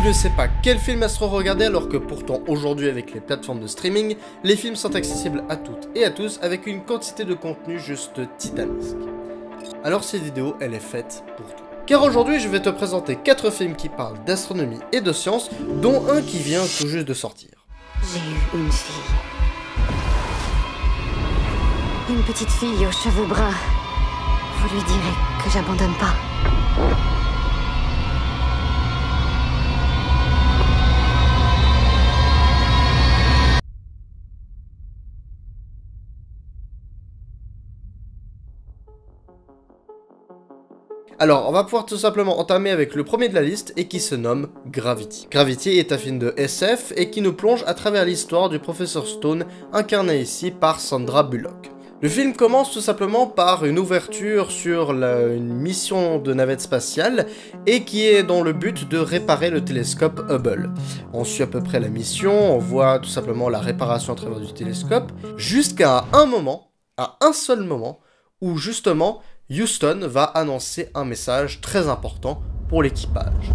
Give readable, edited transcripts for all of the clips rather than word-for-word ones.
ne sais pas quel film Astro regarder alors que pourtant aujourd'hui avec les plateformes de streaming, les films sont accessibles à toutes et à tous avec une quantité de contenu juste titanesque. Alors cette vidéo, elle est faite pour toi. Car aujourd'hui je vais te présenter 4 films qui parlent d'astronomie et de science, dont un qui vient tout juste de sortir. J'ai eu une fille. Une petite fille aux cheveux bruns. Vous lui direz que j'abandonne pas. Alors, on va pouvoir tout simplement entamer avec le premier de la liste et qui se nomme Gravity. Gravity est un film de SF et qui nous plonge à travers l'histoire du professeur Stone, incarné ici par Sandra Bullock. Le film commence tout simplement par une ouverture sur une mission de navette spatiale et qui est dans le but de réparer le télescope Hubble. On suit à peu près la mission, on voit tout simplement la réparation à travers du télescope, jusqu'à un seul moment, où justement Houston va annoncer un message très important pour l'équipage.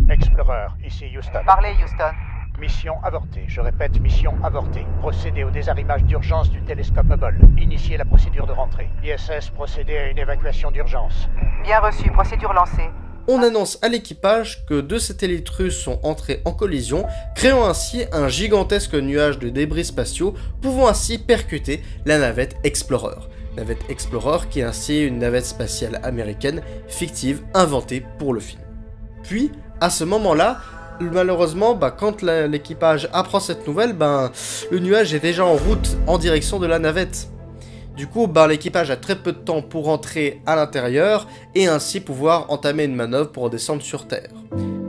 Explorer, ici Houston. Parlez, Houston. Mission avortée, je répète, mission avortée. Procédez au désarrimage d'urgence du télescope Hubble. Initiez la procédure de rentrée. ISS, procédez à une évacuation d'urgence. Bien reçu, procédure lancée. On annonce à l'équipage que 2 satellites russes sont entrés en collision, créant ainsi un gigantesque nuage de débris spatiaux, pouvant ainsi percuter la navette Explorer. Navette Explorer qui est ainsi une navette spatiale américaine fictive inventée pour le film. Puis, à ce moment-là, malheureusement, quand l'équipage apprend cette nouvelle, le nuage est déjà en route en direction de la navette. Du coup, l'équipage a très peu de temps pour entrer à l'intérieur et ainsi pouvoir entamer une manœuvre pour descendre sur Terre.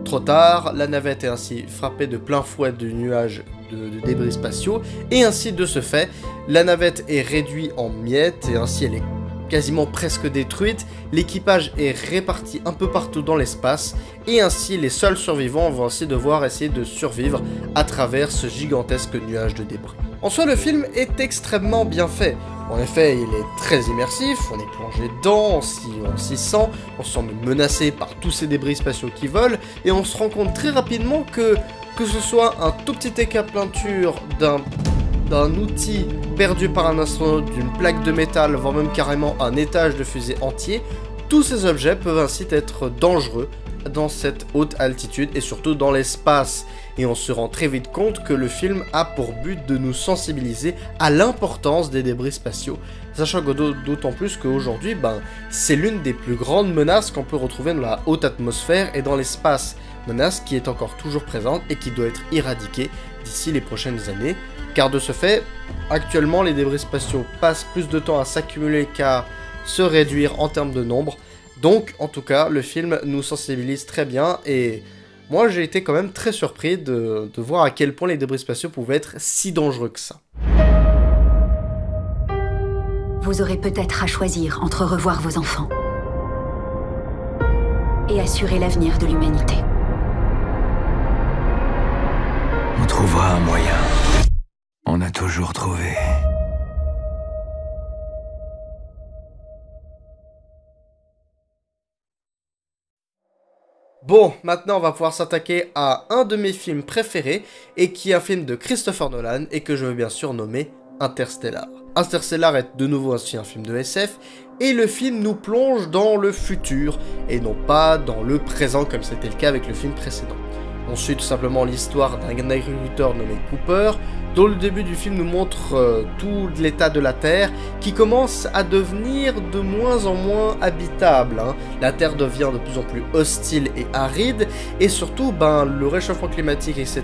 Trop tard, la navette est ainsi frappée de plein fouet du nuage de débris spatiaux et ainsi de ce fait, la navette est réduite en miettes et ainsi elle est quasiment presque détruite, l'équipage est réparti un peu partout dans l'espace et ainsi les seuls survivants vont ainsi devoir essayer de survivre à travers ce gigantesque nuage de débris. En soi, le film est extrêmement bien fait. En effet, il est très immersif, on est plongé dedans, on s'y sent, on se sent menacé par tous ces débris spatiaux qui volent, et on se rend compte très rapidement que ce soit un tout petit éclat-peinture d'un outil perdu par un astronaute, d'une plaque de métal, voire même carrément un étage de fusée entier, tous ces objets peuvent ainsi être dangereux dans cette haute altitude et surtout dans l'espace. Et on se rend très vite compte que le film a pour but de nous sensibiliser à l'importance des débris spatiaux, sachant que d'autant plus qu'aujourd'hui, c'est l'une des plus grandes menaces qu'on peut retrouver dans la haute atmosphère et dans l'espace. Menace qui est encore toujours présente et qui doit être éradiquée d'ici les prochaines années, car de ce fait, actuellement les débris spatiaux passent plus de temps à s'accumuler qu'à se réduire en termes de nombre. Donc, en tout cas, le film nous sensibilise très bien et moi j'ai été quand même très surpris de voir à quel point les débris spatiaux pouvaient être si dangereux que ça. Vous aurez peut-être à choisir entre revoir vos enfants et assurer l'avenir de l'humanité. On trouvera un moyen. On a toujours trouvé. Bon, maintenant on va pouvoir s'attaquer à un de mes films préférés, et qui est un film de Christopher Nolan, et que je veux bien sûr nommer Interstellar. Interstellar est de nouveau aussi un film de SF, et le film nous plonge dans le futur, et non pas dans le présent comme c'était le cas avec le film précédent. On suit tout simplement l'histoire d'un agriculteur nommé Cooper, dont le début du film nous montre tout l'état de la Terre, qui commence à devenir de moins en moins habitable. La Terre devient de plus en plus hostile et aride, et surtout, le réchauffement climatique, etc.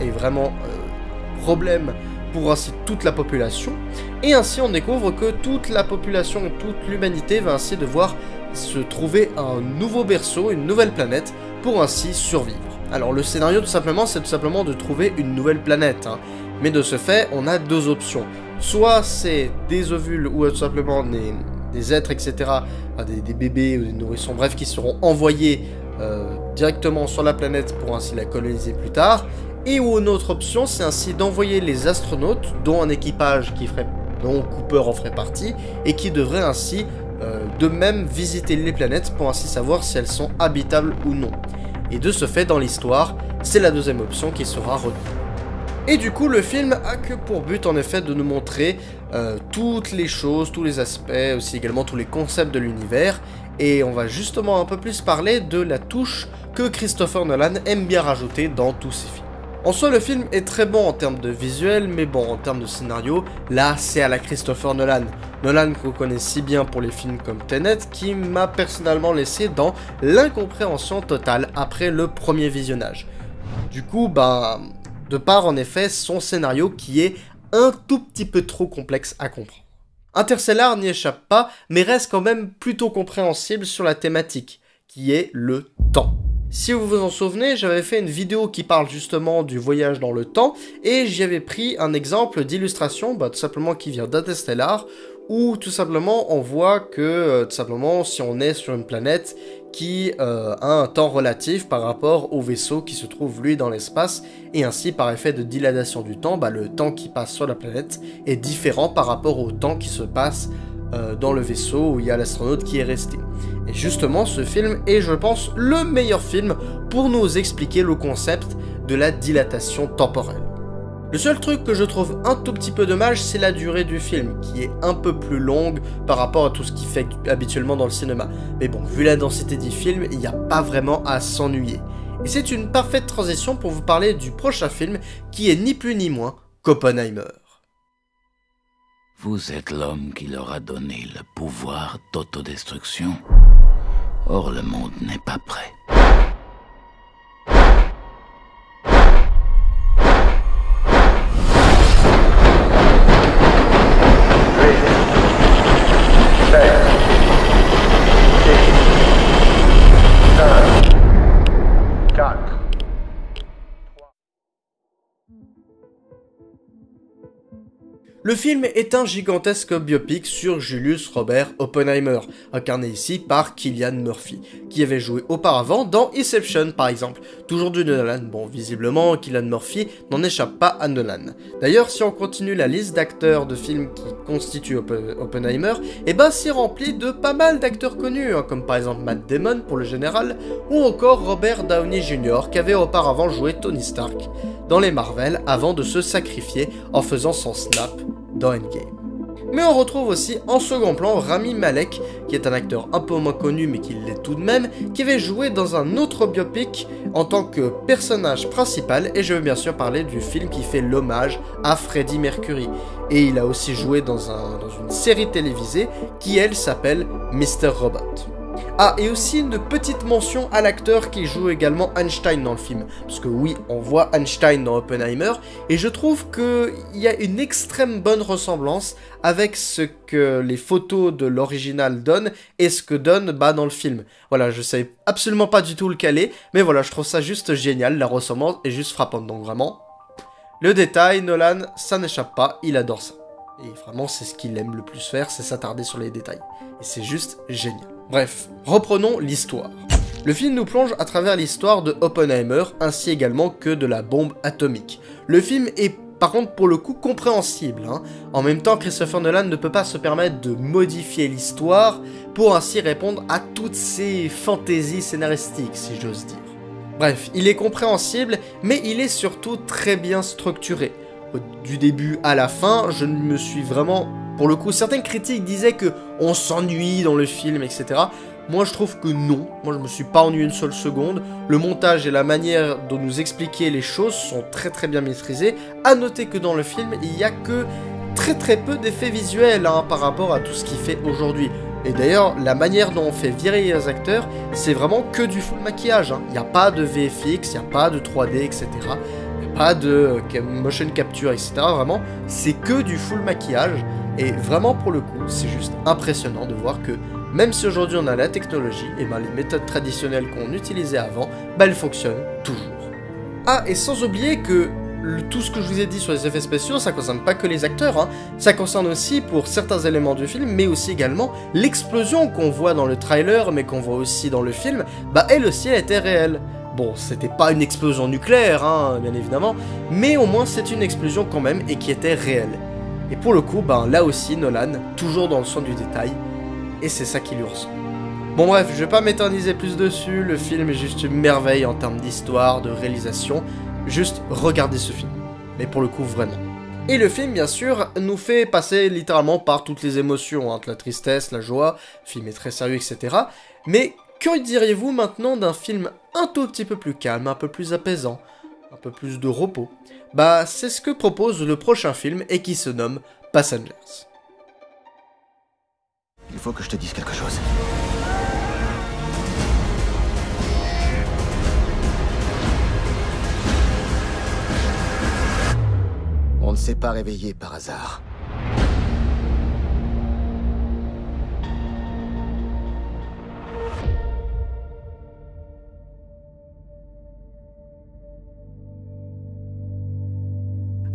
est vraiment problème pour ainsi toute la population, et ainsi on découvre que toute la population, toute l'humanité va ainsi devoir se trouver un nouveau berceau, une nouvelle planète, pour ainsi survivre. Alors le scénario tout simplement, c'est tout simplement de trouver une nouvelle planète, mais de ce fait, on a 2 options. Soit c'est des ovules ou tout simplement des êtres, etc., des bébés ou des nourrissons, bref, qui seront envoyés directement sur la planète pour ainsi la coloniser plus tard. Et une autre option, c'est ainsi d'envoyer les astronautes, dont un équipage dont Cooper en ferait partie, et qui devrait ainsi de même visiter les planètes pour ainsi savoir si elles sont habitables ou non. et de ce fait dans l'histoire, c'est la deuxième option qui sera retenue. Et du coup, le film a que pour but en effet de nous montrer toutes les choses, tous les aspects, aussi également tous les concepts de l'univers, et on va justement un peu plus parler de la touche que Christopher Nolan aime bien rajouter dans tous ses films. En soi, le film est très bon en termes de visuel, mais bon, en termes de scénario, là, c'est à la Christopher Nolan. Nolan qu'on connaît si bien pour les films comme Tenet, qui m'a personnellement laissé dans l'incompréhension totale après le premier visionnage. Du coup, de par en effet son scénario qui est un tout petit peu trop complexe à comprendre. Interstellar n'y échappe pas, mais reste quand même plutôt compréhensible sur la thématique, qui est le temps. Si vous vous en souvenez, j'avais fait une vidéo qui parle justement du voyage dans le temps, et j'y avais pris un exemple d'illustration, tout simplement qui vient d'Interstellar, où tout simplement on voit que tout simplement si on est sur une planète qui a un temps relatif par rapport au vaisseau qui se trouve lui dans l'espace, et ainsi par effet de dilatation du temps, le temps qui passe sur la planète est différent par rapport au temps qui se passe dans le vaisseau où il y a l'astronaute qui est resté. Et justement ce film est, je pense, le meilleur film pour nous expliquer le concept de la dilatation temporelle. Le seul truc que je trouve un tout petit peu dommage, c'est la durée du film, qui est un peu plus longue par rapport à tout ce qui fait habituellement dans le cinéma. Mais bon, vu la densité du film, il n'y a pas vraiment à s'ennuyer. Et c'est une parfaite transition pour vous parler du prochain film, qui est ni plus ni moins qu'Oppenheimer. Vous êtes l'homme qui leur a donné le pouvoir d'autodestruction. Or, le monde n'est pas prêt. Le film est un gigantesque biopic sur Julius Robert Oppenheimer, incarné ici par Cillian Murphy, qui avait joué auparavant dans Inception par exemple, toujours du Nolan. Bon, visiblement, Cillian Murphy n'en échappe pas à Nolan. D'ailleurs, si on continue la liste d'acteurs de films qui constituent Oppenheimer, c'est rempli de pas mal d'acteurs connus, comme par exemple Matt Damon pour le général, ou encore Robert Downey Jr. qui avait auparavant joué Tony Stark dans les Marvel avant de se sacrifier en faisant son snap dans Endgame. Mais on retrouve aussi en second plan Rami Malek, qui est un acteur un peu moins connu mais qui l'est tout de même, qui avait joué dans un autre biopic en tant que personnage principal, et je veux bien sûr parler du film qui fait l'hommage à Freddie Mercury. Et il a aussi joué dans une série télévisée qui elle s'appelle Mr. Robot. Ah, et aussi une petite mention à l'acteur qui joue également Einstein dans le film. Parce que oui, on voit Einstein dans Oppenheimer, et je trouve qu'il y a une extrême bonne ressemblance avec ce que les photos de l'original donnent, et ce que donne dans le film. Voilà, je sais absolument pas du tout lequel est, mais voilà, je trouve ça juste génial, la ressemblance est juste frappante, donc vraiment. Le détail, Nolan, ça n'échappe pas, il adore ça. Et vraiment, c'est ce qu'il aime le plus faire, c'est s'attarder sur les détails. Et c'est juste génial. Bref, reprenons l'histoire. Le film nous plonge à travers l'histoire de Oppenheimer, ainsi également que de la bombe atomique. Le film est par contre pour le coup compréhensible. En même temps, Christopher Nolan ne peut pas se permettre de modifier l'histoire pour ainsi répondre à toutes ces fantaisies scénaristiques, si j'ose dire. Bref, il est compréhensible, mais il est surtout très bien structuré. Du début à la fin, je me suis vraiment... Pour le coup, certaines critiques disaient que on s'ennuie dans le film, etc. Moi, je trouve que non. Moi, je me suis pas ennuyé une seule seconde. Le montage et la manière dont nous expliquer les choses sont très très bien maîtrisés. À noter que dans le film, il n'y a que très peu d'effets visuels par rapport à tout ce qu'il fait aujourd'hui. Et d'ailleurs, la manière dont on fait virer les acteurs, c'est vraiment que du full maquillage. Il n'y a pas de VFX, il n'y a pas de 3D, etc. Il n'y a pas de motion capture, etc. Vraiment, c'est que du full maquillage. Et vraiment, pour le coup, c'est juste impressionnant de voir que, même si aujourd'hui on a la technologie, et les méthodes traditionnelles qu'on utilisait avant, elles fonctionnent toujours. Ah, et sans oublier que tout ce que je vous ai dit sur les effets spéciaux, ça concerne pas que les acteurs, ça concerne aussi pour certains éléments du film, mais aussi également l'explosion qu'on voit dans le trailer, mais qu'on voit aussi dans le film, elle aussi elle était réelle. Bon, c'était pas une explosion nucléaire, bien évidemment, mais au moins c'est une explosion quand même, et qui était réelle. Et pour le coup, là aussi, Nolan, toujours dans le sens du détail, et c'est ça qui lui ressemble. Bon bref, je vais pas m'éterniser plus dessus, le film est juste une merveille en termes d'histoire, de réalisation, juste regardez ce film, mais pour le coup vraiment. Et le film, bien sûr, nous fait passer littéralement par toutes les émotions, hein, la tristesse, la joie, le film est très sérieux, etc. Mais que diriez-vous maintenant d'un film un tout petit peu plus calme, un peu plus apaisant, un peu plus de repos? Bah, c'est ce que propose le prochain film et qui se nomme Passengers. Il faut que je te dise quelque chose. On ne s'est pas réveillé par hasard.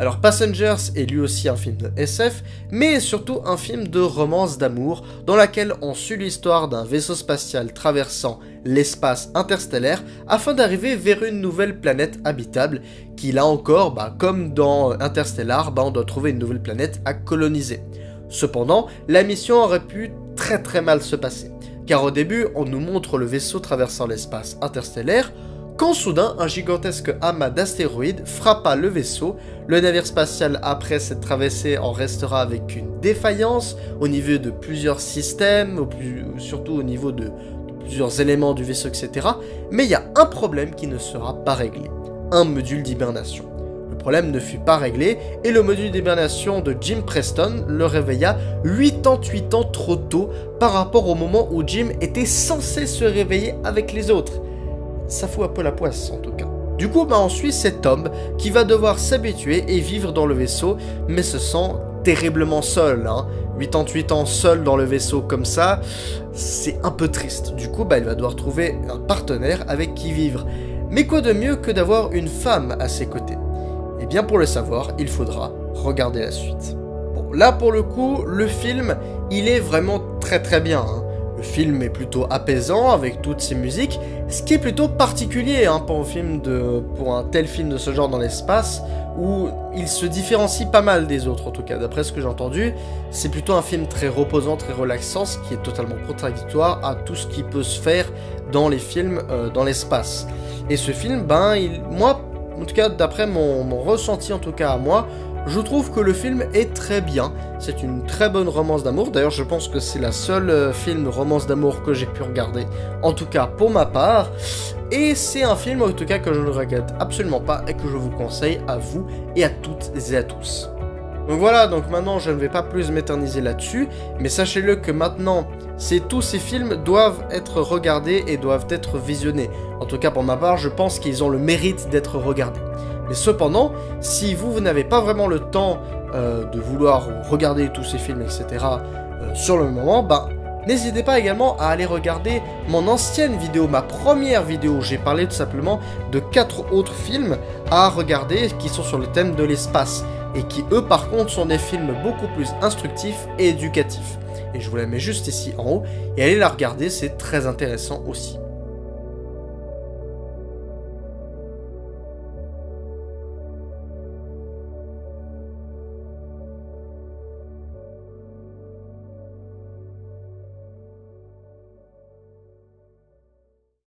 Alors Passengers est lui aussi un film de SF, mais surtout un film de romance d'amour, dans laquelle on suit l'histoire d'un vaisseau spatial traversant l'espace interstellaire afin d'arriver vers une nouvelle planète habitable, qui là encore, comme dans Interstellar, on doit trouver une nouvelle planète à coloniser. Cependant, la mission aurait pu très mal se passer, car au début on nous montre le vaisseau traversant l'espace interstellaire, quand soudain un gigantesque amas d'astéroïdes frappa le vaisseau. Le navire spatial après cette traversée en restera avec une défaillance au niveau de plusieurs systèmes, surtout au niveau de plusieurs éléments du vaisseau, etc. Mais il y a un problème qui ne sera pas réglé, un module d'hibernation. Le problème ne fut pas réglé et le module d'hibernation de Jim Preston le réveilla 88 ans trop tôt par rapport au moment où Jim était censé se réveiller avec les autres. Ça fout un peu la poisse en tout cas. Du coup, on suit cet homme qui va devoir s'habituer et vivre dans le vaisseau, mais se sent terriblement seul. 88 ans seul dans le vaisseau comme ça, c'est un peu triste. Du coup, il va devoir trouver un partenaire avec qui vivre. Mais quoi de mieux que d'avoir une femme à ses côtés? Et bien pour le savoir, il faudra regarder la suite. Bon, là pour le coup, le film, il est vraiment très bien. Le film est plutôt apaisant avec toutes ses musiques, ce qui est plutôt particulier pour un tel film de ce genre dans l'espace, où il se différencie pas mal des autres en tout cas. D'après ce que j'ai entendu, c'est plutôt un film très reposant, très relaxant, ce qui est totalement contradictoire à tout ce qui peut se faire dans les films dans l'espace. Et ce film, moi, en tout cas d'après mon ressenti en tout cas à moi, je trouve que le film est très bien, c'est une très bonne romance d'amour, d'ailleurs je pense que c'est la seule film romance d'amour que j'ai pu regarder, en tout cas pour ma part, et c'est un film en tout cas que je ne regrette absolument pas et que je vous conseille à vous et à toutes et à tous. Donc voilà, donc maintenant je ne vais pas plus m'éterniser là-dessus, mais sachez-le que maintenant, tous ces films doivent être regardés et doivent être visionnés. En tout cas pour ma part, je pense qu'ils ont le mérite d'être regardés. Mais cependant, si vous n'avez pas vraiment le temps de vouloir regarder tous ces films, etc. Sur le moment, n'hésitez pas également à aller regarder mon ancienne vidéo, ma première vidéo où j'ai parlé tout simplement de 4 autres films à regarder qui sont sur le thème de l'espace et qui eux par contre sont des films beaucoup plus instructifs et éducatifs. Et je vous la mets juste ici en haut et allez la regarder, c'est très intéressant aussi.